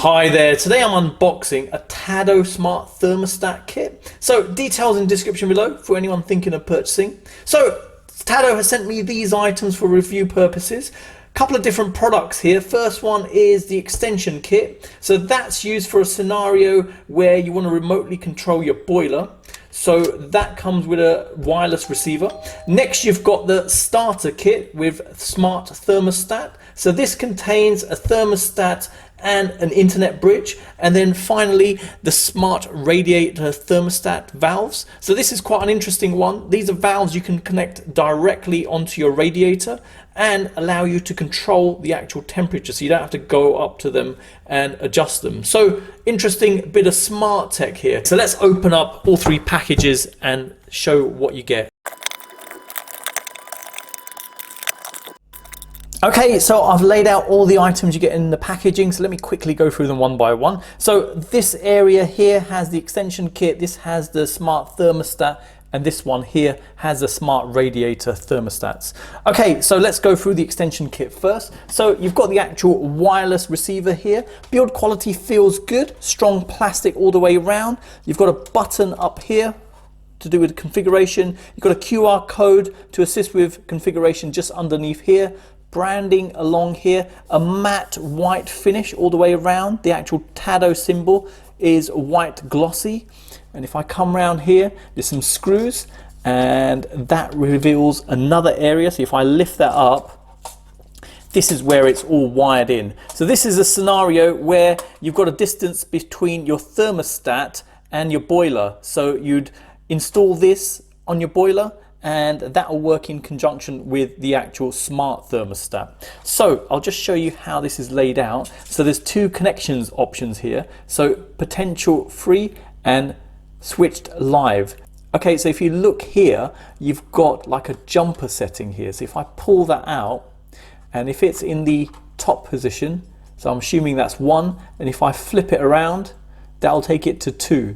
Hi there, today I'm unboxing a Tado smart thermostat kit. So details in the description below for anyone thinking of purchasing. So Tado has sent me these items for review purposes. Couple of different products here. First one is the extension kit. So that's used for a scenario where you want to remotely control your boiler. So that comes with a wireless receiver. Next, you've got the starter kit with smart thermostat. So this contains a thermostat and an internet bridge, and then finally the smart radiator thermostat valves. So this is quite an interesting one. These are valves you can connect directly onto your radiator and allow you to control the actual temperature, so you don't have to go up to them and adjust them. So interesting bit of smart tech here. So let's open up all three packages and show what you get. Okay, so I've laid out all the items you get in the packaging, so let me quickly go through them one by one. So this area here has the extension kit, this has the smart thermostat, and this one here has the smart radiator thermostats. Okay, so let's go through the extension kit first. So you've got the actual wireless receiver here. Build quality feels good, strong plastic all the way around. You've got a button up here to do with configuration. You've got a QR code to assist with configuration just underneath here. Branding along here, a matte white finish all the way around. The actual Tado symbol is white glossy, and if I come around here, there's some screws, and that reveals another area. So if I lift that up, this is where it's all wired in. So this is a scenario where you've got a distance between your thermostat and your boiler. So you'd install this on your boiler, and that will work in conjunction with the actual smart thermostat. So I'll just show you how this is laid out. So there's two connections options here. So potential free and switched live. Okay, so if you look here, you've got like a jumper setting here. So if I pull that out, and if it's in the top position, so I'm assuming that's 1, and if I flip it around, that'll take it to 2.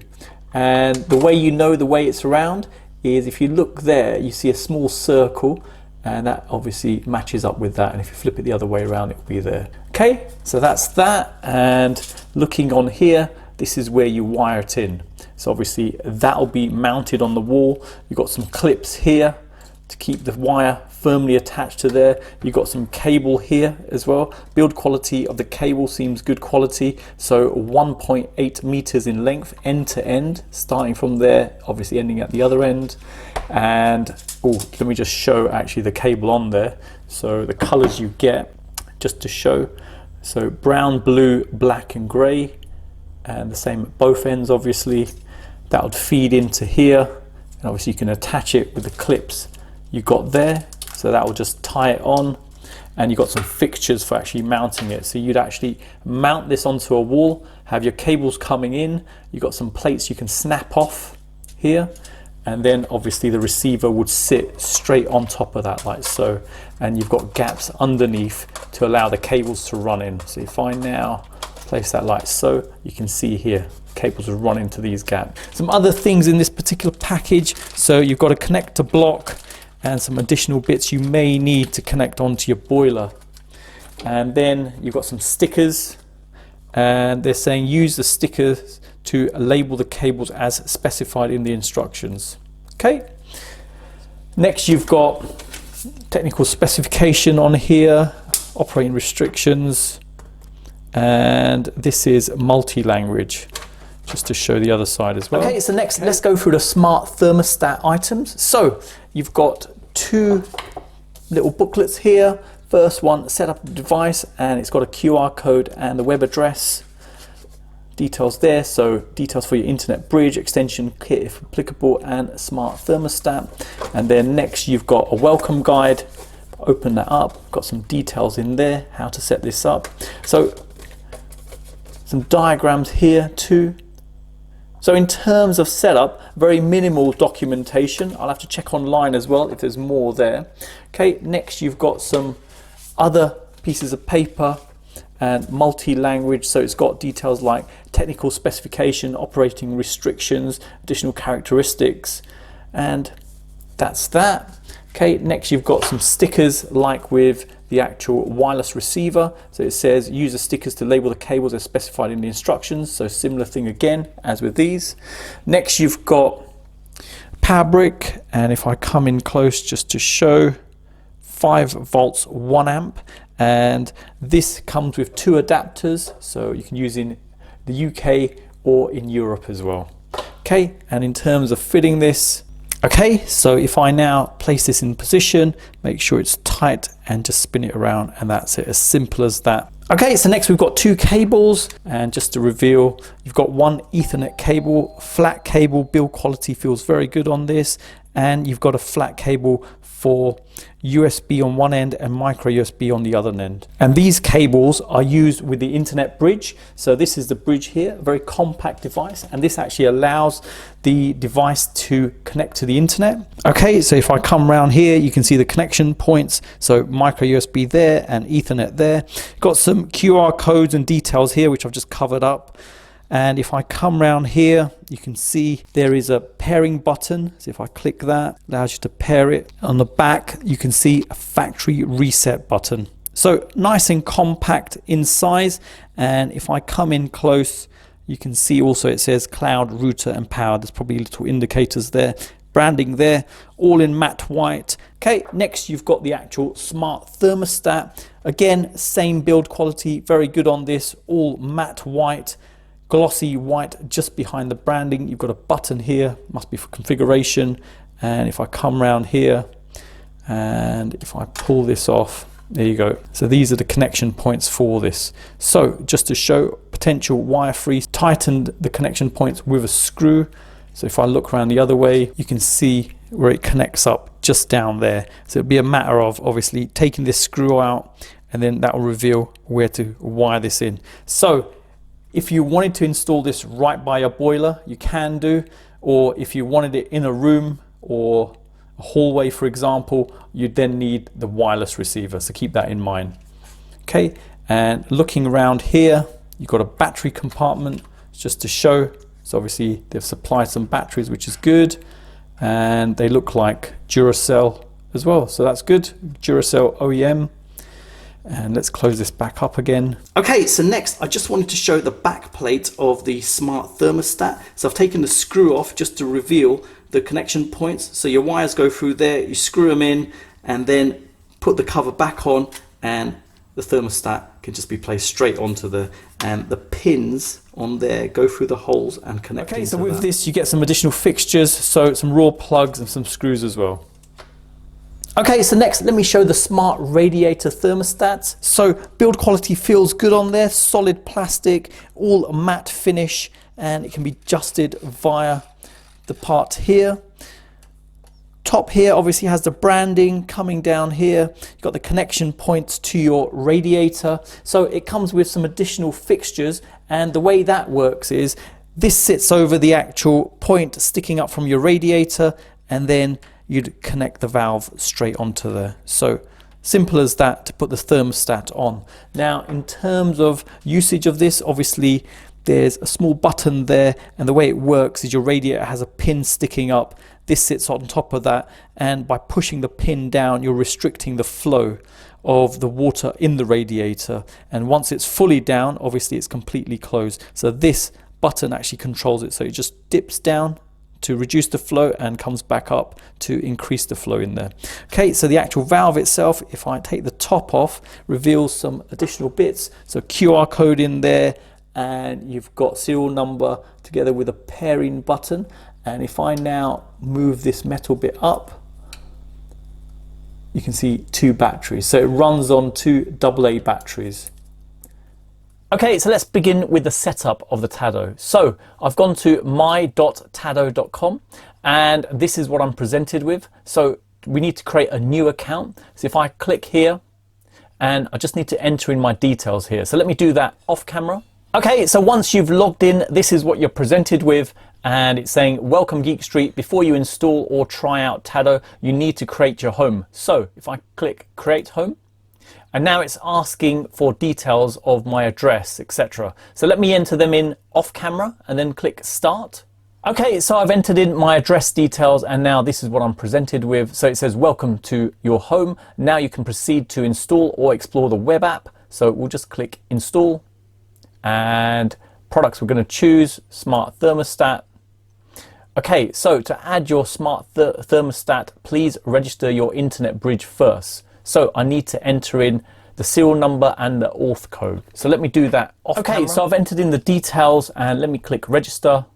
And the way you know the way it's around is if you look there, you see a small circle, and that obviously matches up with that, and if you flip it the other way around, it'll be there. Okay, so that's that, and looking on here, this is where you wire it in. So obviously that'll be mounted on the wall. You've got some clips here to keep the wire firmly attached to there. You've got some cable here as well. Build quality of the cable seems good quality. So 1.8 meters in length, end to end, starting from there, obviously ending at the other end. And let me just show actually the cable on there. So the colors you get, just to show. So brown, blue, black and gray, and the same at both ends obviously. That would feed into here, and obviously you can attach it with the clips you got there. So that will just tie it on, and you've got some fixtures for actually mounting it. So you'd actually mount this onto a wall, have your cables coming in, you've got some plates you can snap off here, and then obviously the receiver would sit straight on top of that like so, and you've got gaps underneath to allow the cables to run in. So if I now place that like so, you can see here cables will run into these gaps. Some other things in this particular package, so you've got a connector block and some additional bits you may need to connect onto your boiler. And then you've got some stickers, and they're saying use the stickers to label the cables as specified in the instructions. Okay. Next you've got technical specification on here, operating restrictions, and this is multi-language, just to show the other side as well. Okay, so next let's go through the smart thermostat items. So you've got two little booklets here. First one, set up the device, and it's got a QR code and the web address. Details there, so details for your internet bridge, extension kit if applicable, and smart thermostat. And then next you've got a welcome guide. Open that up, got some details in there, how to set this up. So some diagrams here too. So in terms of setup, very minimal documentation. I'll have to check online as well if there's more there. Okay, next you've got some other pieces of paper and multi-language. So it's got details like technical specification, operating restrictions, additional characteristics, and that's that. Okay, next you've got some stickers like with the actual wireless receiver. So it says user stickers to label the cables as specified in the instructions. So similar thing again as with these. Next you've got power brick, and if I come in close just to show, 5 volts 1 amp, and this comes with 2 adapters, so you can use in the UK or in Europe as well. Okay, and in terms of fitting this, okay, so if I now place this in position, make sure it's tight and just spin it around, and that's it, as simple as that. Okay, so next we've got 2 cables, and just to reveal, you've got 1 Ethernet cable, flat cable, build quality feels very good on this, and you've got a flat cable for USB on one end and micro USB on the other end. And these cables are used with the internet bridge. So this is the bridge here, a very compact device, and this actually allows the device to connect to the internet. Okay, so if I come around here, you can see the connection points. So micro USB there and Ethernet there. Got some QR codes and details here, which I've just covered up. And if I come around here, you can see there is a pairing button. So if I click that, allows you to pair it. On the back, you can see a factory reset button. So nice and compact in size. And if I come in close, you can see also it says cloud, router and power. There's probably little indicators there. Branding there, all in matte white. Okay, next you've got the actual smart thermostat. Again, same build quality, very good on this, all matte white. Glossy white just behind the branding. You've got a button here, must be for configuration. And if I come around here and if I pull this off, there you go. So these are the connection points for this. So just to show potential wire free, tightened the connection points with a screw. So if I look around the other way, you can see where it connects up just down there. So it'll be a matter of obviously taking this screw out, and then that will reveal where to wire this in. So if you wanted to install this right by a boiler, you can do, or if you wanted it in a room or a hallway, for example, you'd then need the wireless receiver. So keep that in mind. Okay, and looking around here, you've got a battery compartment just to show. So obviously they've supplied some batteries, which is good. And they look like Duracell as well. So that's good, Duracell OEM. And let's close this back up again. Okay, so next I just wanted to show the back plate of the smart thermostat. So I've taken the screw off just to reveal the connection points. So your wires go through there, you screw them in and then put the cover back on, and the thermostat can just be placed straight onto the pins on there go through the holes and connect. Okay, so with this you get some additional fixtures, so some raw plugs and some screws as well. Okay, so next let me show the smart radiator thermostats. So build quality feels good on there, solid plastic, all matte finish, and it can be adjusted via the part here. Top here obviously has the branding. Coming down here, you've got the connection points to your radiator. So it comes with some additional fixtures, and the way that works is this sits over the actual point sticking up from your radiator, and then you'd connect the valve straight onto there. So simple as that to put the thermostat on. Now in terms of usage of this, obviously there's a small button there, and the way it works is your radiator has a pin sticking up. This sits on top of that, and by pushing the pin down you're restricting the flow of the water in the radiator, and once it's fully down obviously it's completely closed. So this button actually controls it, so it just dips down to reduce the flow and comes back up to increase the flow in there. Okay, so the actual valve itself, if I take the top off, reveals some additional bits. So QR code in there, and you've got serial number together with a pairing button. And if I now move this metal bit up, you can see 2 batteries. So it runs on 2 AA batteries. Okay, so let's begin with the setup of the Tado. So I've gone to my.tado.com, and this is what I'm presented with. So we need to create a new account. So if I click here, and I just need to enter in my details here. So let me do that off camera. Okay, so once you've logged in, this is what you're presented with, and it's saying, welcome Geek Street. Before you install or try out Tado, you need to create your home. So if I click create home, and now it's asking for details of my address, etc. So let me enter them in off camera and then click start. Okay, so I've entered in my address details and now this is what I'm presented with. So it says welcome to your home. Now you can proceed to install or explore the web app. So we'll just click install and products we're going to choose, smart thermostat. Okay, so to add your smart thermostat, please register your internet bridge first. So I need to enter in the serial number and the auth code. So let me do that off camera. So I've entered in the details and let me click register.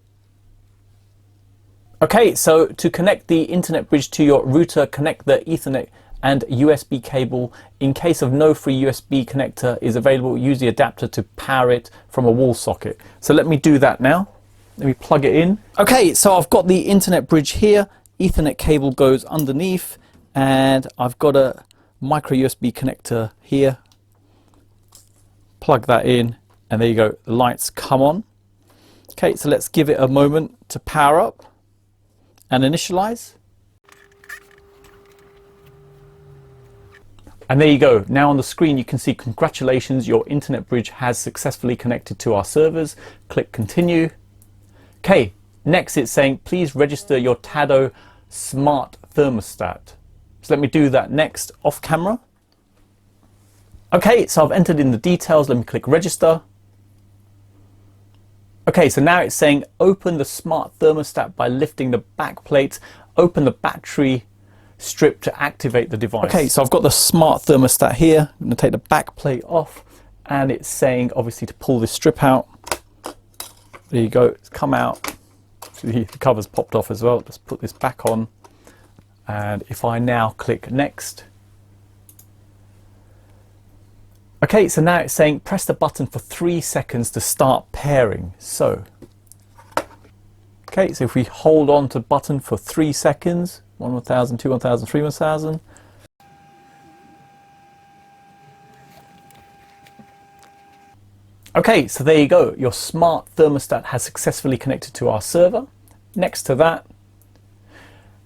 Okay, so to connect the internet bridge to your router, connect the Ethernet and USB cable. In case of no free USB connector is available, use the adapter to power it from a wall socket. So let me do that now. Let me plug it in. Okay, so I've got the internet bridge here. Ethernet cable goes underneath and I've got a micro USB connector here. Plug that in and there you go, the lights come on. Okay, so let's give it a moment to power up and initialize. And there you go. Now on the screen you can see congratulations, your internet bridge has successfully connected to our servers. Click continue. Okay, next it's saying please register your Tado smart thermostat. So let me do that next off camera. Okay, so I've entered in the details. Let me click register. Okay, so now it's saying open the smart thermostat by lifting the back plate, open the battery strip to activate the device. Okay, so I've got the smart thermostat here. I'm going to take the back plate off and it's saying obviously to pull this strip out. There you go, it's come out. The cover's popped off as well. Let's put this back on. And if I now click next. Okay, so now it's saying press the button for 3 seconds to start pairing. So, okay, so if we hold on to the button for 3 seconds, 1 1000, 2 1000, 3 1000. Okay, so there you go. Your smart thermostat has successfully connected to our server. Next to that,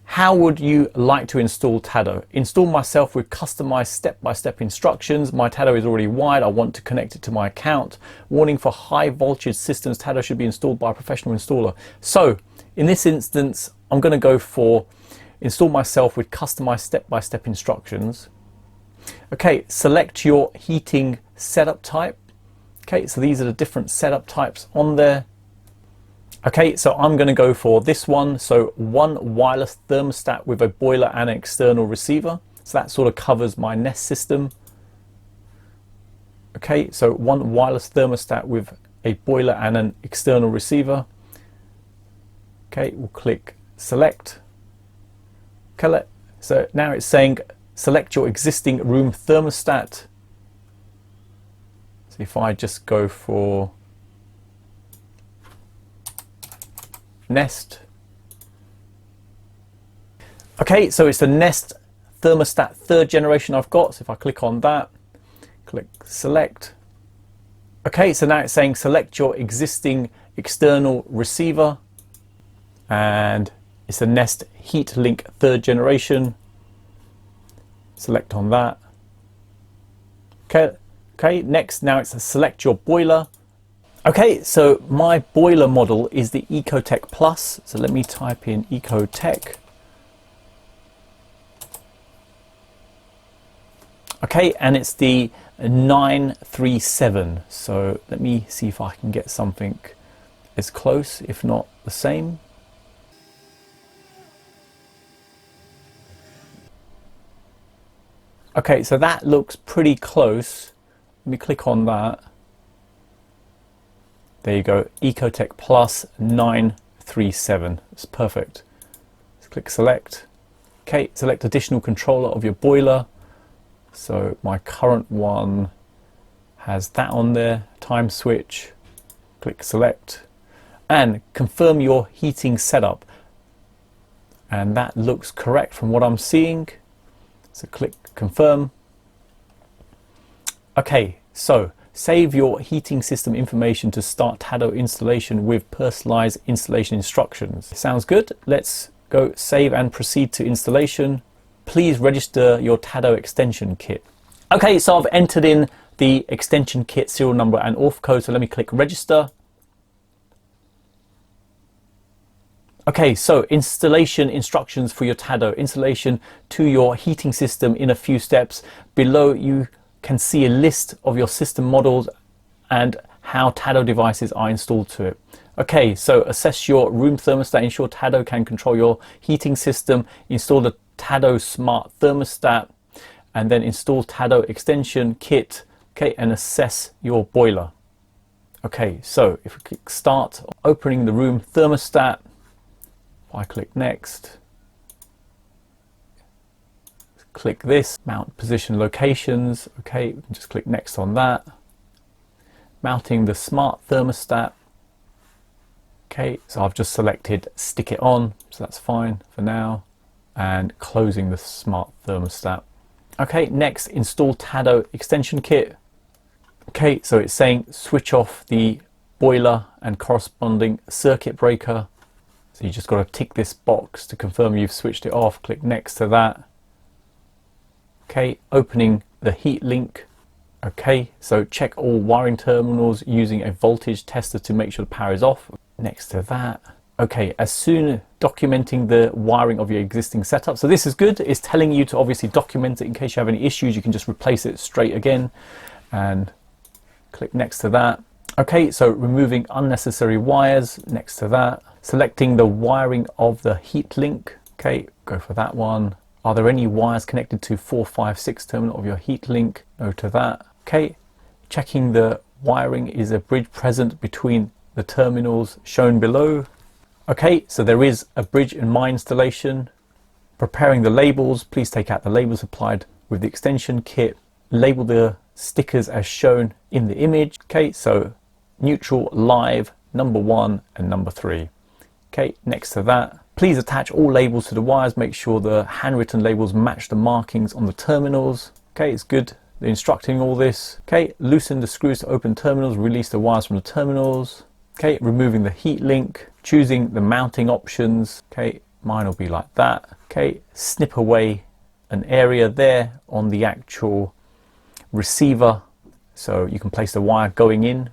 how would you like to install Tado? Install myself with customized step-by-step instructions. My Tado is already wired. I want to connect it to my account. Warning for high voltage systems, Tado should be installed by a professional installer. So in this instance, I'm going to go for install myself with customized step-by-step instructions. Okay, select your heating setup type. Okay, so these are the different setup types on there. Okay, so I'm going to go for this one. So one wireless thermostat with a boiler and an external receiver. So that sort of covers my Nest system. Okay, so one wireless thermostat with a boiler and an external receiver. Okay, we'll click select. Okay, so now it's saying select your existing room thermostat. So if I just go for Nest. Okay, so it's the Nest thermostat 3rd generation I've got. So if I click on that, click select. Okay, so now it's saying select your existing external receiver and it's the Nest Heat Link 3rd generation. Select on that. Okay, next now it's a select your boiler. Okay, so my boiler model is the Ecotech Plus. So let me type in Ecotech. Okay, and it's the 937. So let me see if I can get something as close, if not the same. Okay, so that looks pretty close. Let me click on that. There you go, Ecotech Plus 937. It's perfect. Let's click select. Okay, select additional controller of your boiler. So my current one has that on there, time switch. Click select and confirm your heating setup. And that looks correct from what I'm seeing. So click confirm. Okay, so save your heating system information to start Tado installation with personalized installation instructions. Sounds good. Let's go save and proceed to installation. Please register your Tado extension kit. Okay, so I've entered in the extension kit serial number and auth code. So let me click register. Okay, so installation instructions for your Tado, installation to your heating system in a few steps. Below you can see a list of your system models and how Tado devices are installed to it. Okay, so assess your room thermostat, ensure Tado can control your heating system, install the Tado smart thermostat, and then install Tado extension kit, okay, and assess your boiler. Okay, so if we click start, opening the room thermostat, I click next, click this, mount position locations, okay, we can just click next on that. Mounting the smart thermostat, okay, so I've just selected stick it on, so that's fine for now, and closing the smart thermostat. Okay, next install Tado extension kit. Okay, so it's saying switch off the boiler and corresponding circuit breaker. So you just got to tick this box to confirm you've switched it off. Click next to that. Okay, opening the heat link. Okay, so check all wiring terminals using a voltage tester to make sure the power is off. Next to that. Okay, as soon documenting the wiring of your existing setup. So this is good. It's telling you to obviously document it in case you have any issues. You can just replace it straight again and click next to that. Okay, so removing unnecessary wires, next to that. Selecting the wiring of the heat link. Okay, go for that one. Are there any wires connected to 456 terminal of your heat link? No to that. Okay, checking the wiring, is a bridge present between the terminals shown below. Okay, so there is a bridge in my installation. Preparing the labels, please take out the labels applied with the extension kit. Label the stickers as shown in the image. Okay, so neutral, live, number 1 and number 3. Okay, next to that, please attach all labels to the wires. Make sure the handwritten labels match the markings on the terminals. Okay, it's good. They're instructing all this. Okay, loosen the screws to open terminals, release the wires from the terminals. Okay, removing the heat link, choosing the mounting options. Okay, mine will be like that. Okay, snip away an area there on the actual receiver so you can place the wire going in.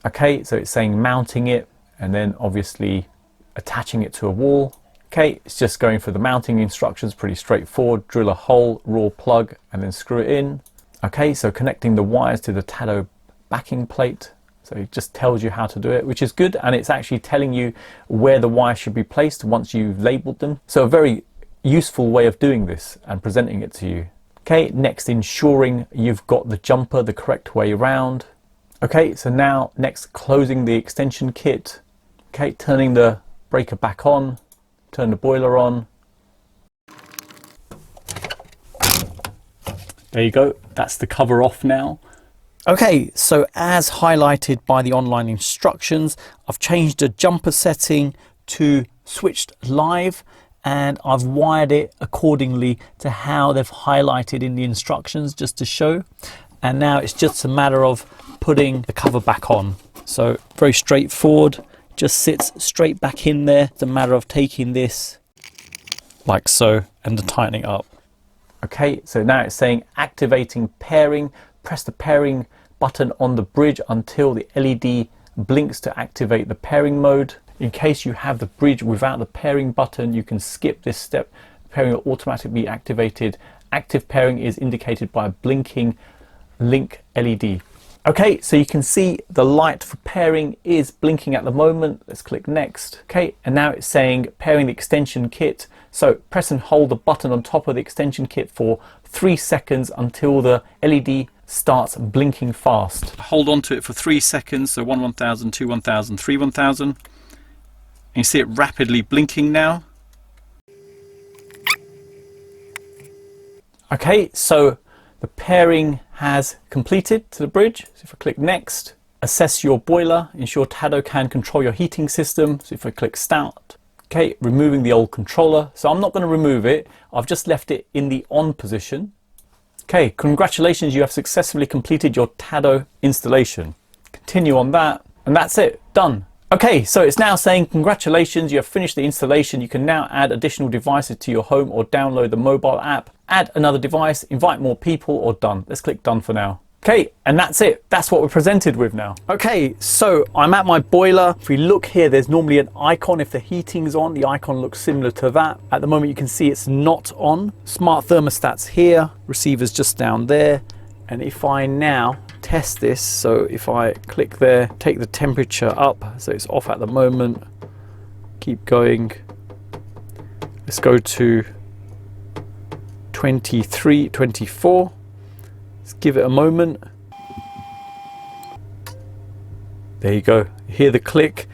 Okay, so it's saying mounting it and then obviously attaching it to a wall. Okay, it's just going for the mounting instructions, pretty straightforward. Drill a hole, raw plug, and then screw it in. Okay, so connecting the wires to the Tado backing plate. So it just tells you how to do it, which is good. And it's actually telling you where the wires should be placed once you've labeled them. So a very useful way of doing this and presenting it to you. Okay, next ensuring you've got the jumper the correct way around. Okay, so now next closing the extension kit. Okay, turning the breaker back on, turn the boiler on. There you go, that's the cover off now. Okay, so as highlighted by the online instructions, I've changed the jumper setting to switched live and I've wired it accordingly to how they've highlighted in the instructions just to show. And now it's just a matter of putting the cover back on. So very straightforward. Just sits straight back in there. It's a matter of taking this like so and tightening up. Okay, so now it's saying activating pairing. Press the pairing button on the bridge until the LED blinks to activate the pairing mode. In case you have the bridge without the pairing button, you can skip this step. Pairing will automatically be activated. Active pairing is indicated by a blinking link LED. Okay, so you can see the light for pairing is blinking at the moment. Let's click next. Okay, and now it's saying pairing the extension kit. So press and hold the button on top of the extension kit for 3 seconds until the LED starts blinking fast. Hold on to it for 3 seconds, so 1 1000, 2 1000, 3 1000. And you see it rapidly blinking now. Okay, so the pairing has completed to the bridge. So if I click next, assess your boiler, ensure Tado can control your heating system. So if I click start, okay, removing the old controller. So I'm not going to remove it. I've just left it in the on position. Okay, congratulations, you have successfully completed your Tado installation. Continue on that, and that's it, done. Okay, so it's now saying congratulations, you have finished the installation. You can now add additional devices to your home or download the mobile app, add another device, invite more people, or done. Let's click done for now. Okay, and that's it. That's what we're presented with now. Okay, so I'm at my boiler. If we look here, there's normally an icon. If the heating's on, the icon looks similar to that. At the moment, you can see it's not on. Smart thermostat's here, receiver's just down there. And if I now test this, so if I click there, take the temperature up, so it's off at the moment, keep going. Let's go to 23, 24. Let's give it a moment. There you go. Hear the click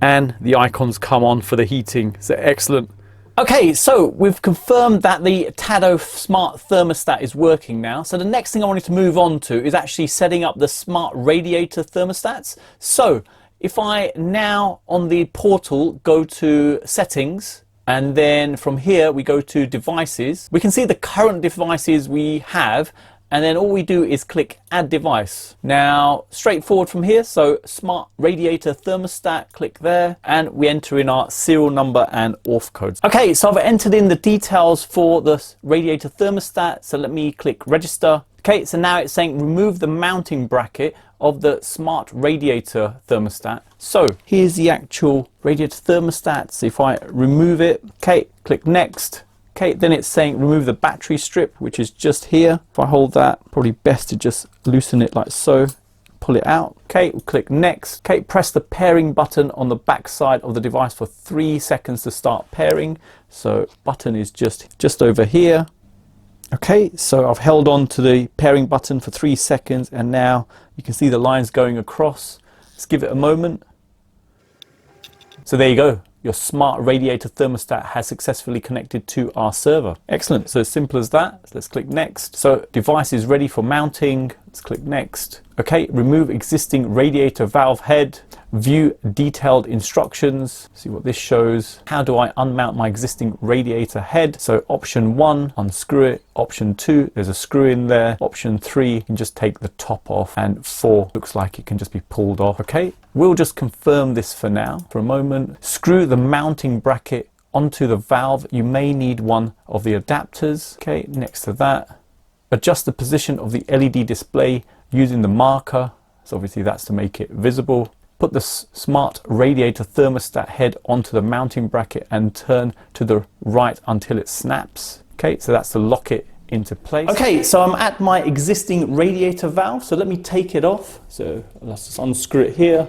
and the icons come on for the heating. So excellent. Okay, so we've confirmed that the Tado smart thermostat is working now. So the next thing I wanted to move on to is actually setting up the smart radiator thermostats. So if I now on the portal go to settings, and then from here we go to devices, we can see the current devices we have. And then all we do is click add device. Now, straightforward from here. So smart radiator thermostat, click there, and we enter in our serial number and auth codes. Okay, so I've entered in the details for the radiator thermostat. So let me click register. Okay, so now it's saying remove the mounting bracket of the smart radiator thermostat. So here's the actual radiator thermostat. So if I remove it, okay, click next. Okay, then it's saying remove the battery strip, which is just here. If I hold that, probably best to just loosen it like so, pull it out. Okay, we'll click next. Okay, press the pairing button on the back side of the device for 3 seconds to start pairing. So button is just over here. Okay, so I've held on to the pairing button for 3 seconds and now you can see the lines going across. Let's give it a moment. So there you go. Your smart radiator thermostat has successfully connected to our server. Excellent, so as simple as that. So let's click next. So device is ready for mounting. Let's click next. Okay, remove existing radiator valve head. View detailed instructions. See what this shows. How do I unmount my existing radiator head? So option 1, unscrew it. Option 2, there's a screw in there. Option 3, you can just take the top off. And 4, looks like it can just be pulled off. Okay, we'll just confirm this for now, for a moment. Screw the mounting bracket onto the valve. You may need one of the adapters. Okay, next to that. Adjust the position of the LED display using the marker. So obviously that's to make it visible. Put the smart radiator thermostat head onto the mounting bracket and turn to the right until it snaps. Okay, so that's to lock it into place. Okay, so I'm at my existing radiator valve. So let me take it off. So let's just unscrew it here.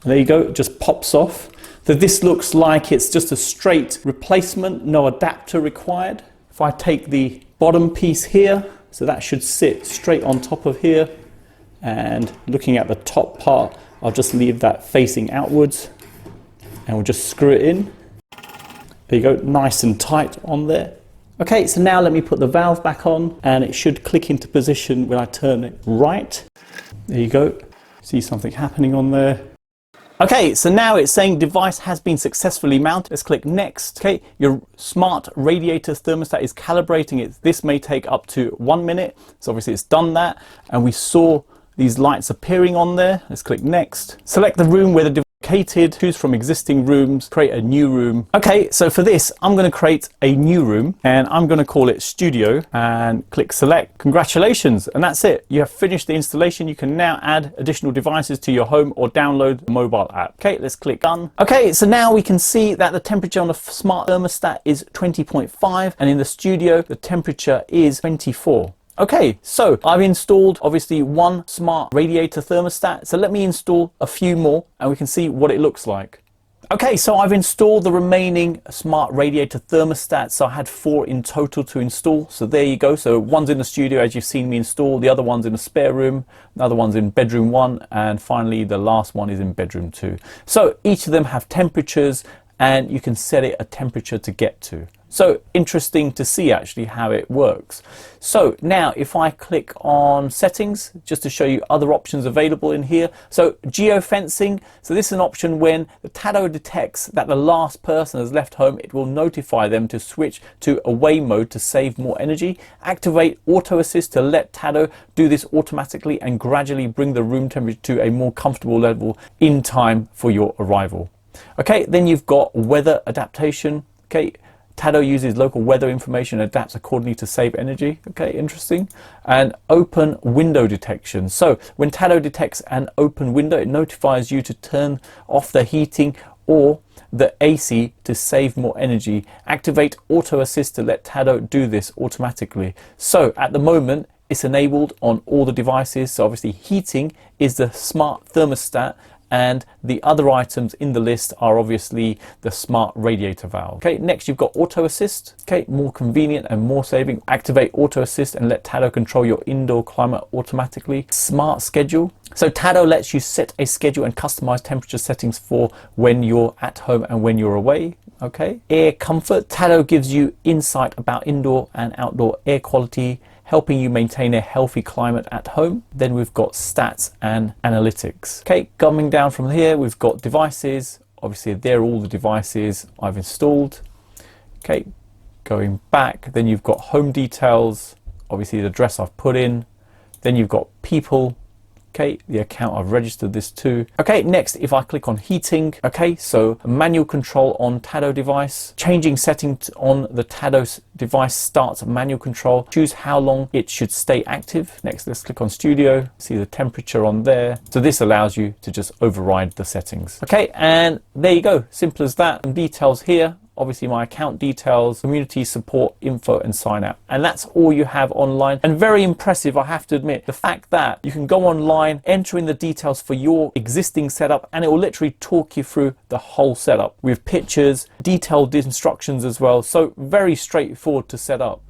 And there you go, it just pops off. So this looks like it's just a straight replacement, no adapter required. If I take the bottom piece here, so that should sit straight on top of here. And looking at the top part, I'll just leave that facing outwards and we'll just screw it in. There you go, nice and tight on there. Okay, so now let me put the valve back on and it should click into position when I turn it right. There you go, see something happening on there. Okay, so now it's saying device has been successfully mounted. Let's click next. Okay, your smart radiator thermostat is calibrating it. This may take up to 1 minute. So obviously it's done that. And we saw these lights appearing on there. Let's click next. Select the room where the device is located. Choose from existing rooms, create a new room. Okay, so for this, I'm going to create a new room and I'm going to call it Studio and click select. Congratulations, and that's it. You have finished the installation. You can now add additional devices to your home or download the mobile app. Okay, let's click done. Okay, so now we can see that the temperature on the smart thermostat is 20.5 and in the Studio, the temperature is 24. Okay, so I've installed obviously one smart radiator thermostat. So let me install a few more and we can see what it looks like. Okay, so I've installed the remaining smart radiator thermostats. So I had 4 in total to install. So there you go. So one's in the studio as you've seen me install, the other one's in a spare room, the other one's in bedroom 1, and finally the last one is in bedroom 2. So each of them have temperatures and you can set it a temperature to get to. So interesting to see actually how it works. So now if I click on settings, just to show you other options available in here. So geofencing, so this is an option when the Tado detects that the last person has left home, it will notify them to switch to away mode to save more energy. Activate auto assist to let Tado do this automatically and gradually bring the room temperature to a more comfortable level in time for your arrival. Okay, then you've got weather adaptation. Okay, Tado uses local weather information and adapts accordingly to save energy. Okay, interesting. And open window detection. So when Tado detects an open window, it notifies you to turn off the heating or the AC to save more energy. Activate auto assist to let Tado do this automatically. So at the moment, it's enabled on all the devices. So obviously heating is the smart thermostat, and the other items in the list are obviously the smart radiator valve. Okay, next you've got auto assist. Okay, more convenient and more saving. Activate auto assist and let Tado control your indoor climate automatically. Smart schedule. So Tado lets you set a schedule and customize temperature settings for when you're at home and when you're away. Okay, air comfort. Tado gives you insight about indoor and outdoor air quality, helping you maintain a healthy climate at home. Then we've got stats and analytics. Okay, coming down from here, we've got devices. Obviously, they're all the devices I've installed. Okay, going back, then you've got home details, obviously the address I've put in. Then you've got people. Okay, the account I've registered this to. Okay, next, if I click on heating, okay, so manual control on Tado device, changing settings on the Tado device starts manual control, choose how long it should stay active. Next, let's click on studio, see the temperature on there. So this allows you to just override the settings. Okay, and there you go, simple as that. Some details here. Obviously my account details, community support, info, and sign out. And that's all you have online. And very impressive, I have to admit, the fact that you can go online, enter in the details for your existing setup, and it will literally talk you through the whole setup with pictures, detailed instructions as well. So very straightforward to set up.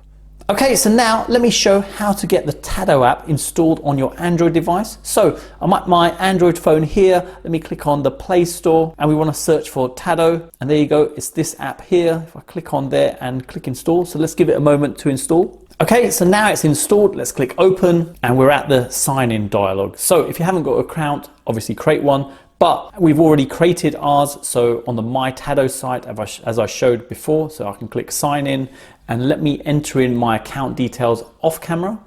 Okay, so now let me show how to get the Tado app installed on your Android device. So I'm at my Android phone here. Let me click on the Play Store and we want to search for Tado. And there you go, it's this app here. If I click on there and click install. So let's give it a moment to install. Okay, so now it's installed. Let's click open and we're at the sign in dialog. So if you haven't got an account, obviously create one. But we've already created ours, so on the My Tado site, as I showed before, so I can click sign in and let me enter in my account details off camera.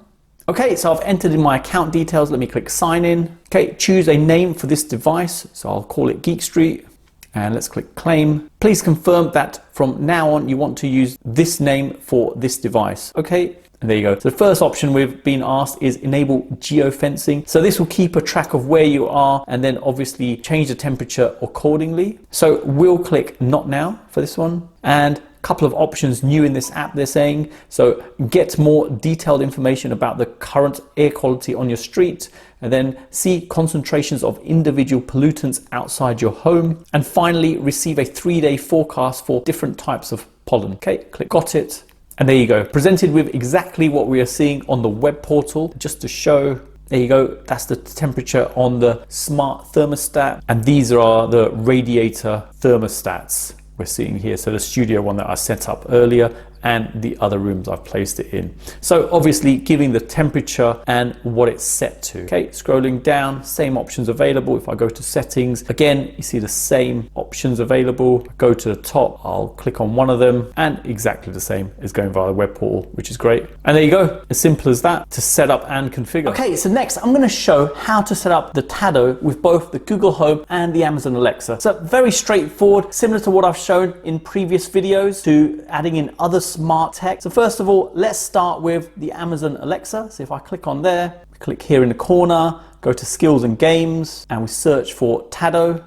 Okay, so I've entered in my account details, let me click sign in. Okay, choose a name for this device, so I'll call it Geek Street, and let's click claim. Please confirm that from now on you want to use this name for this device, okay? And there you go. So the first option we've been asked is enable geofencing. So this will keep a track of where you are and then obviously change the temperature accordingly. So we'll click not now for this one. And a couple of options new in this app they're saying. So get more detailed information about the current air quality on your street, and then see concentrations of individual pollutants outside your home. And finally, receive a 3-day forecast for different types of pollen. Okay, click got it. And there you go, presented with exactly what we are seeing on the web portal. Just to show, there you go, that's the temperature on the smart thermostat. And these are the radiator thermostats we're seeing here. So the studio one that I set up earlier and the other rooms I've placed it in. So obviously giving the temperature and what it's set to. Okay, scrolling down, same options available. If I go to settings, again, you see the same options available. Go to the top, I'll click on one of them and exactly the same is going via the web portal, which is great. And there you go, as simple as that to set up and configure. Okay, so next I'm gonna show how to set up the Tado with both the Google Home and the Amazon Alexa. So very straightforward, similar to what I've shown in previous videos to adding in other smart tech. So first of all, let's start with the Amazon Alexa. So if I click on there, click here in the corner, go to skills and games, and we search for Tado.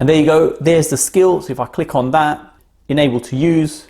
And there you go, there's the skill. So if I click on that, enable to use,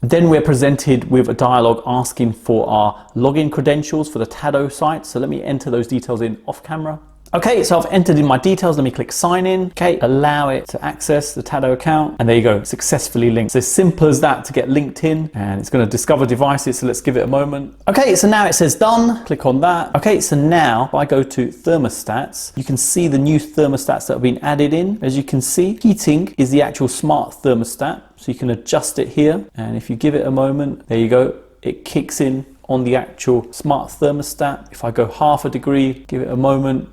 then we're presented with a dialog asking for our login credentials for the Tado site. So let me enter those details in off camera. Okay, so I've entered in my details. Let me click sign in. Okay, allow it to access the Tado account. And there you go, successfully linked. So it's simple as that to get linked in, and it's going to discover devices. So let's give it a moment. Okay, so now it says done. Click on that. Okay, so now if I go to thermostats, you can see the new thermostats that have been added in. As you can see, heating is the actual smart thermostat. So you can adjust it here. And if you give it a moment, there you go, it kicks in on the actual smart thermostat. If I go half a degree, give it a moment,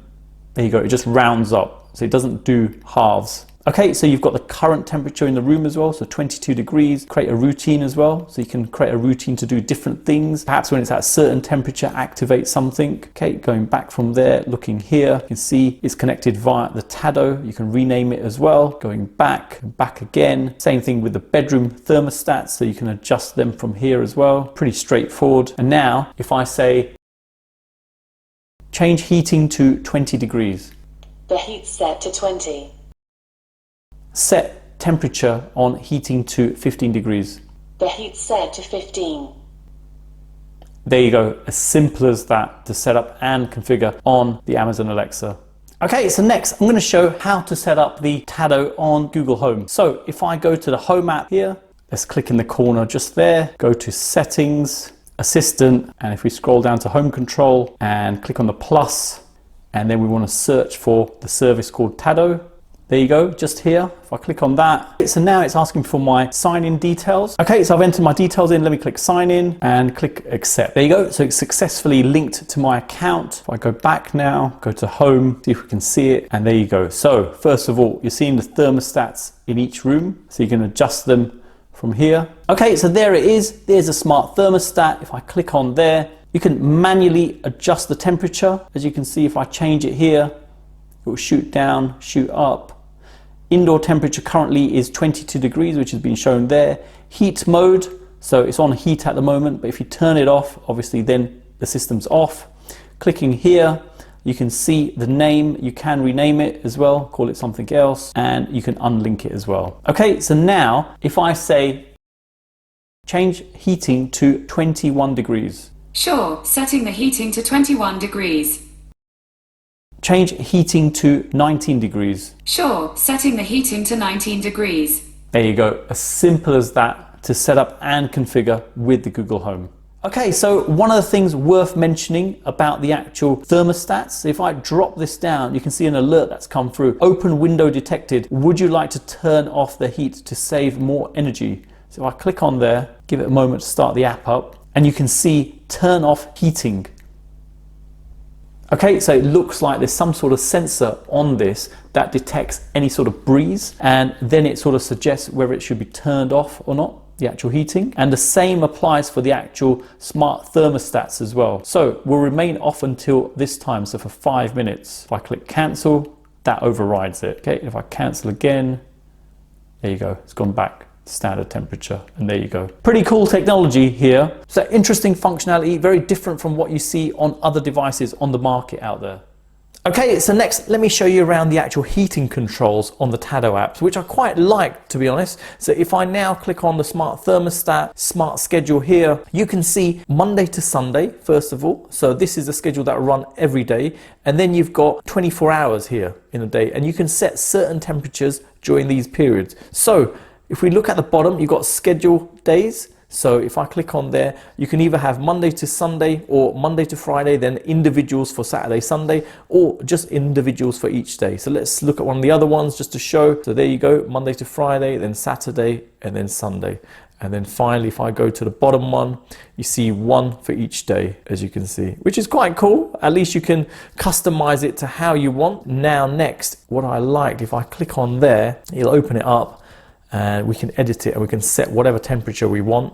there you go, it just rounds up. So it doesn't do halves. Okay, so you've got the current temperature in the room as well, so 22 degrees. Create a routine as well, so you can create a routine to do different things. Perhaps when it's at a certain temperature, activate something. Okay, going back from there, looking here, you can see it's connected via the Tado. You can rename it as well. Going back again. Same thing with the bedroom thermostats, so you can adjust them from here as well. Pretty straightforward. And now, if I say, change heating to 20 degrees. The heat's set to 20. Set temperature on heating to 15 degrees. The heat's set to 15. There you go, as simple as that to set up and configure on the Amazon Alexa. Okay, so next I'm going to show how to set up the Tado on Google Home. So if I go to the Home app here, let's click in the corner just there, go to Settings, Assistant, and if we scroll down to Home Control and click on the plus, and then we want to search for the service called Tado. There you go, just here. If I click on that, so now it's asking for my sign-in details. Okay, so I've entered my details in. Let me click sign in and click accept. There you go. So it's successfully linked to my account. If I go back now, go to home, see if we can see it. And there you go. So first of all, you're seeing the thermostats in each room. So you can adjust them from here. Okay, so there it is. There's a smart thermostat. If I click on there, you can manually adjust the temperature. As you can see, if I change it here, it will shoot down, shoot up. Indoor temperature currently is 22 degrees, which has been shown there. Heat mode, so it's on heat at the moment, but if you turn it off, obviously then the system's off. Clicking here, you can see the name. You can rename it as well, call it something else, and you can unlink it as well. Okay, so now if I say change heating to 21 degrees. Sure, setting the heating to 21 degrees. Change heating to 19 degrees. Sure, setting the heating to 19 degrees. There you go, as simple as that to set up and configure with the Google Home. Okay, so one of the things worth mentioning about the actual thermostats, if I drop this down, you can see an alert that's come through. Open window detected. Would you like to turn off the heat to save more energy? So if I click on there, give it a moment to start the app up, and you can see turn off heating. Okay, so it looks like there's some sort of sensor on this that detects any sort of breeze, and then it sort of suggests whether it should be turned off or not, the actual heating. And the same applies for the actual smart thermostats as well. So we'll remain off until this time, so for 5 minutes. If I click cancel, that overrides it. Okay, if I cancel again, there you go, it's gone back. Standard temperature, and there you go. Pretty cool technology here. So interesting functionality, very different from what you see on other devices on the market out there. Okay, so next let me show you around the actual heating controls on the Tado apps, which I quite like, to be honest. So if I now click on the smart thermostat, smart schedule here, you can see Monday to Sunday, first of all. So this is a schedule that will run every day, and then you've got 24 hours here in a day, and you can set certain temperatures during these periods. So if we look at the bottom, you've got schedule days. So if I click on there, you can either have Monday to Sunday or Monday to Friday, then individuals for Saturday, Sunday, or just individuals for each day. So let's look at one of the other ones just to show. So there you go, Monday to Friday, then Saturday, and then Sunday. And then finally, if I go to the bottom one, you see one for each day, as you can see, which is quite cool. At least you can customize it to how you want. Now, next, what I like, if I click on there, it'll open it up. And we can edit it and we can set whatever temperature we want.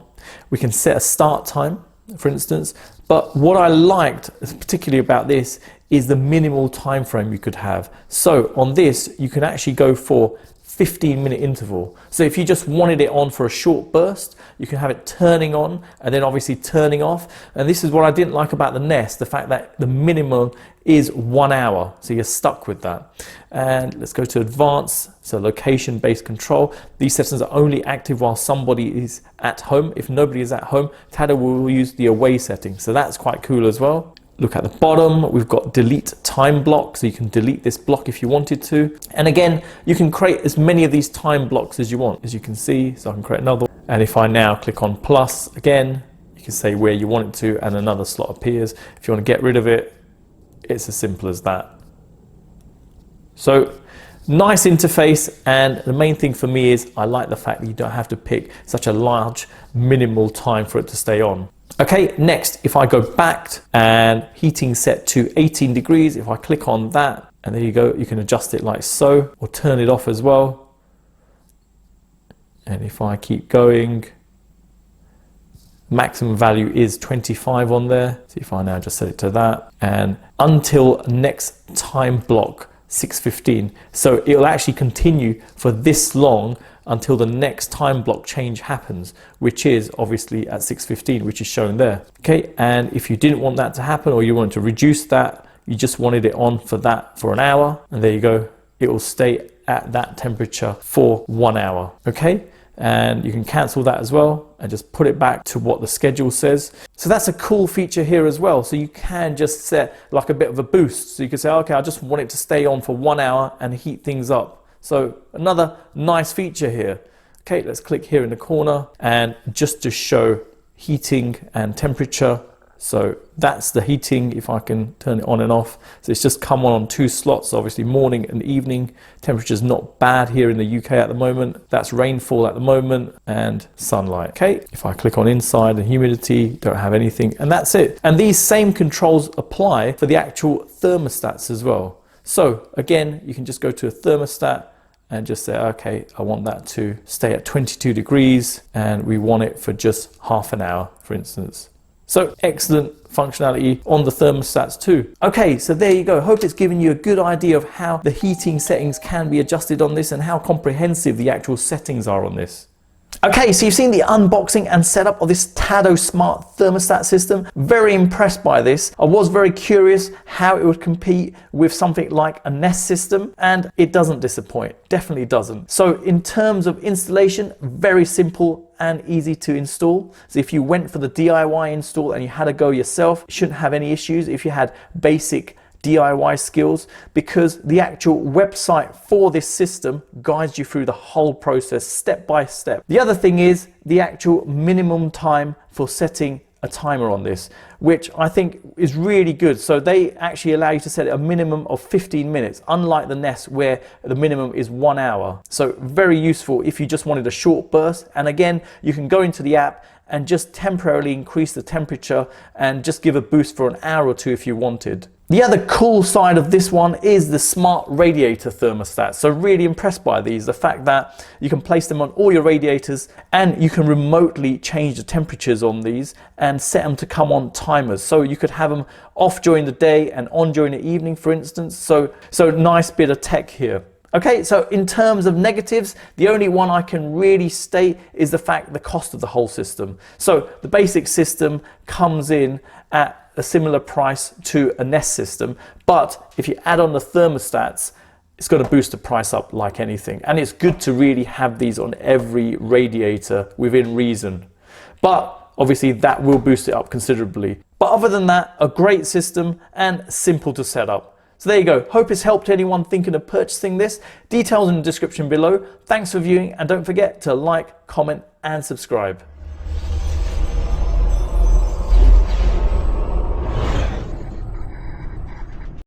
We can set a start time, for instance. But what I liked particularly about this is the minimal time frame you could have. So on this, you can actually go for 15-minute interval. So if you just wanted it on for a short burst, you can have it turning on and then obviously turning off. And this is what I didn't like about the Nest, the fact that the minimum is 1 hour. So you're stuck with that. And let's go to advanced, so location-based control. These settings are only active while somebody is at home. If nobody is at home, Tado will use the away setting. So that's quite cool as well. Look at the bottom, we've got delete time block, so you can delete this block if you wanted to. And again, you can create as many of these time blocks as you want, as you can see. So I can create another one. And if I now click on plus again, you can say where you want it to, and another slot appears. If you want to get rid of it, it's as simple as that. So nice interface, and the main thing for me is I like the fact that you don't have to pick such a large minimal time for it to stay on. Okay, next, if I go back and heating set to 18 degrees, if I click on that, and there you go, you can adjust it like so, or turn it off as well. And if I keep going, maximum value is 25 on there. So if I now just set it to that, and until next time block 6:15. So it'll actually continue for this long until the next time block change happens, which is obviously at 6:15, which is shown there. Okay, and if you didn't want that to happen, or you wanted to reduce that, you just wanted it on for that for an hour, and there you go, it will stay at that temperature for 1 hour. Okay, and you can cancel that as well and just put it back to what the schedule says. So that's a cool feature here as well. So you can just set like a bit of a boost. So you can say, okay, I just want it to stay on for 1 hour and heat things up. So another nice feature here. Okay, let's click here in the corner, and just to show heating and temperature. So that's the heating, if I can turn it on and off. So it's just come on 2 slots, obviously morning and evening. Temperature's not bad here in the UK at the moment. That's rainfall at the moment and sunlight. Okay, if I click on inside and humidity, don't have anything, and that's it. And these same controls apply for the actual thermostats as well. So again, you can just go to a thermostat and just say, okay, I want that to stay at 22 degrees and we want it for just half an hour, for instance. So excellent functionality on the thermostats too. Okay, so there you go. Hope it's given you a good idea of how the heating settings can be adjusted on this and how comprehensive the actual settings are on this. Okay, so you've seen the unboxing and setup of this Tado smart thermostat system. Very impressed by this. I was very curious how it would compete with something like a Nest system, and it doesn't disappoint. Definitely doesn't. So in terms of installation, very simple and easy to install. So if you went for the DIY install and you had to go yourself, you shouldn't have any issues if you had basic DIY skills, because the actual website for this system guides you through the whole process step by step. The other thing is the actual minimum time for setting a timer on this, which I think is really good. So they actually allow you to set a minimum of 15 minutes, unlike the Nest where the minimum is 1 hour. So very useful if you just wanted a short burst. And again, you can go into the app and just temporarily increase the temperature and just give a boost for an hour or two if you wanted. The other cool side of this one is the smart radiator thermostat. So really impressed by these, the fact that you can place them on all your radiators and you can remotely change the temperatures on these and set them to come on timers. So you could have them off during the day and on during the evening, for instance. So nice bit of tech here. Okay, so in terms of negatives, the only one I can really state is the cost of the whole system. So the basic system comes in at a similar price to a Nest system, but if you add on the thermostats, it's going to boost the price up like anything. And it's good to really have these on every radiator within reason. But obviously that will boost it up considerably. But other than that, a great system and simple to set up. So there you go. Hope it's helped anyone thinking of purchasing this. Details in the description below. Thanks for viewing, and don't forget to like, comment and subscribe.